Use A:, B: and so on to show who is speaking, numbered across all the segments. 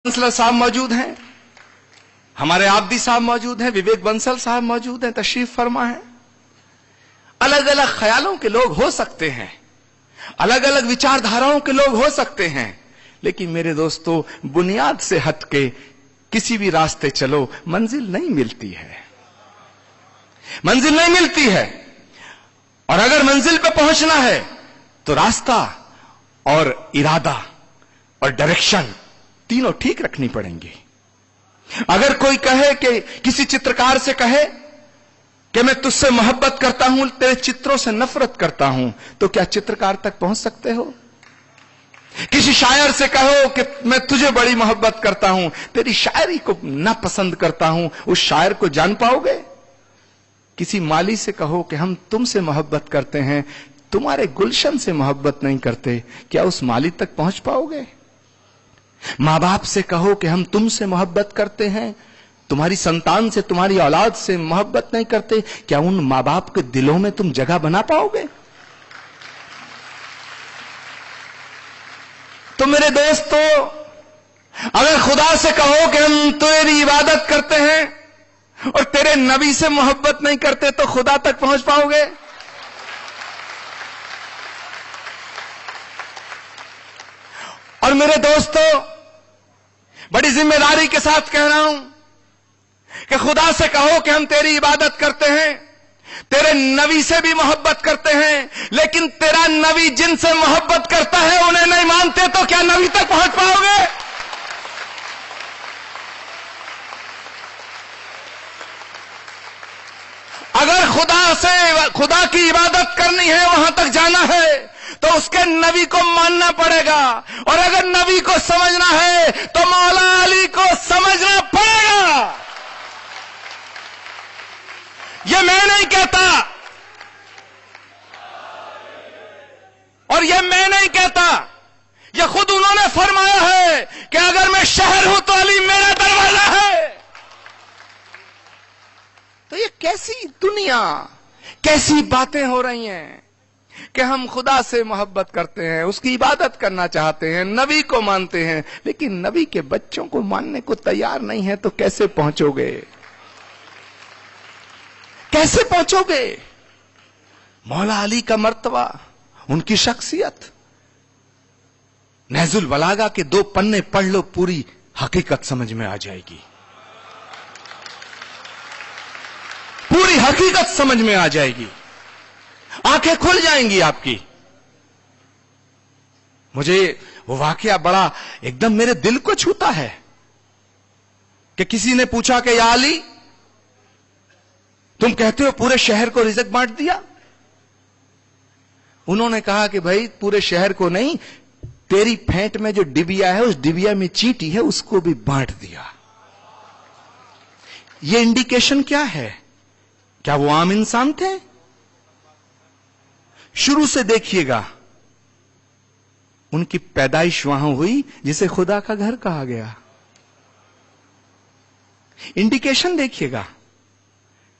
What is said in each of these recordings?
A: बंसल साहब मौजूद हैं, हमारे आब्दी साहब मौजूद हैं, विवेक बंसल साहब मौजूद हैं, तशरीफ फरमा है। अलग अलग ख्यालों के लोग हो सकते हैं, अलग अलग विचारधाराओं के लोग हो सकते हैं, लेकिन मेरे दोस्तों बुनियाद से हटके किसी भी रास्ते चलो मंजिल नहीं मिलती है, मंजिल नहीं मिलती है। और अगर मंजिल पे पहुंचना है तो रास्ता और इरादा और डायरेक्शन तीनों ठीक रखनी पड़ेंगी। अगर कोई कहे कि किसी चित्रकार से कहे कि मैं तुझसे मोहब्बत करता हूं, तेरे चित्रों से नफरत करता हूं, तो क्या चित्रकार तक पहुंच सकते हो? किसी शायर से कहो कि मैं तुझे बड़ी मोहब्बत करता हूं, तेरी शायरी को ना पसंद करता हूं, उस शायर को जान पाओगे? किसी माली से कहो कि हम तुमसे मोहब्बत करते हैं, तुम्हारे गुलशन से मोहब्बत नहीं करते, क्या उस माली तक पहुंच पाओगे? मां बाप से कहो कि हम तुमसे मोहब्बत करते हैं, तुम्हारी संतान से, तुम्हारी औलाद से मोहब्बत नहीं करते, क्या उन मां बाप के दिलों में तुम जगह बना पाओगे? तो मेरे दोस्तों, अगर खुदा से कहो कि हम तेरी इबादत करते हैं और तेरे नबी से मोहब्बत नहीं करते, तो खुदा तक पहुंच पाओगे? और मेरे दोस्तों, बड़ी जिम्मेदारी के साथ कह रहा हूं कि खुदा से कहो कि हम तेरी इबादत करते हैं, तेरे नबी से भी मोहब्बत करते हैं, लेकिन तेरा नबी जिनसे मोहब्बत करता है उन्हें नहीं मानते, तो क्या नबी तक पहुंच पाओगे? अगर खुदा की इबादत करनी है, वहां तक जाना है, तो उसके नबी को मानना पड़ेगा। और अगर नबी को समझना है तो मौला अली को समझना पड़ेगा। ये मैं नहीं कहता, और ये मैं नहीं कहता, ये खुद उन्होंने फरमाया है कि अगर मैं शहर हूं तो अली मेरा दरवाजा है। तो ये कैसी दुनिया, कैसी बातें हो रही हैं कि हम खुदा से मोहब्बत करते हैं, उसकी इबादत करना चाहते हैं, नबी को मानते हैं, लेकिन नबी के बच्चों को मानने को तैयार नहीं है, तो कैसे पहुंचोगे? कैसे पहुंचोगे? मौला अली का मर्तबा, उनकी शख्सियत, नहजुल बलागा के 2 पन्ने पढ़ लो, पूरी हकीकत समझ में आ जाएगी, पूरी हकीकत समझ में आ जाएगी, आंखें खुल जाएंगी आपकी। मुझे वो वाकया बड़ा एकदम मेरे दिल को छूता है कि किसी ने पूछा कि या अली, तुम कहते हो पूरे शहर को रिज़्क बांट दिया? उन्होंने कहा कि भाई पूरे शहर को नहीं, तेरी फेंट में जो डिबिया है, उस डिबिया में चींटी है, उसको भी बांट दिया। ये इंडिकेशन क्या है? क्या वो आम इंसान थे? शुरू से देखिएगा, उनकी पैदाइश वहां हुई जिसे खुदा का घर कहा गया। इंडिकेशन देखिएगा।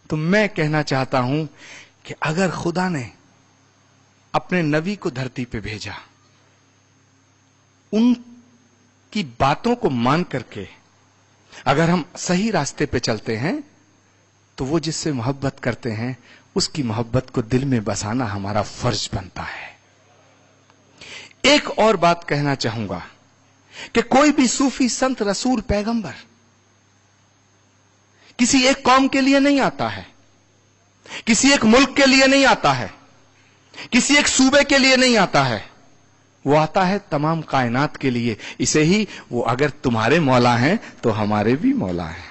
A: तो मैं कहना चाहता हूं कि अगर खुदा ने अपने नबी को धरती पे भेजा, उनकी बातों को मान करके अगर हम सही रास्ते पे चलते हैं, तो वो जिससे मोहब्बत करते हैं उसकी मोहब्बत को दिल में बसाना हमारा फर्ज बनता है। एक और बात कहना चाहूंगा कि कोई भी सूफी, संत, रसूल, पैगंबर किसी एक कौम के लिए नहीं आता है, किसी एक मुल्क के लिए नहीं आता है, किसी एक सूबे के लिए नहीं आता है, वो आता है तमाम कायनात के लिए। इसे ही वो अगर तुम्हारे मौला हैं तो हमारे भी मौला हैं।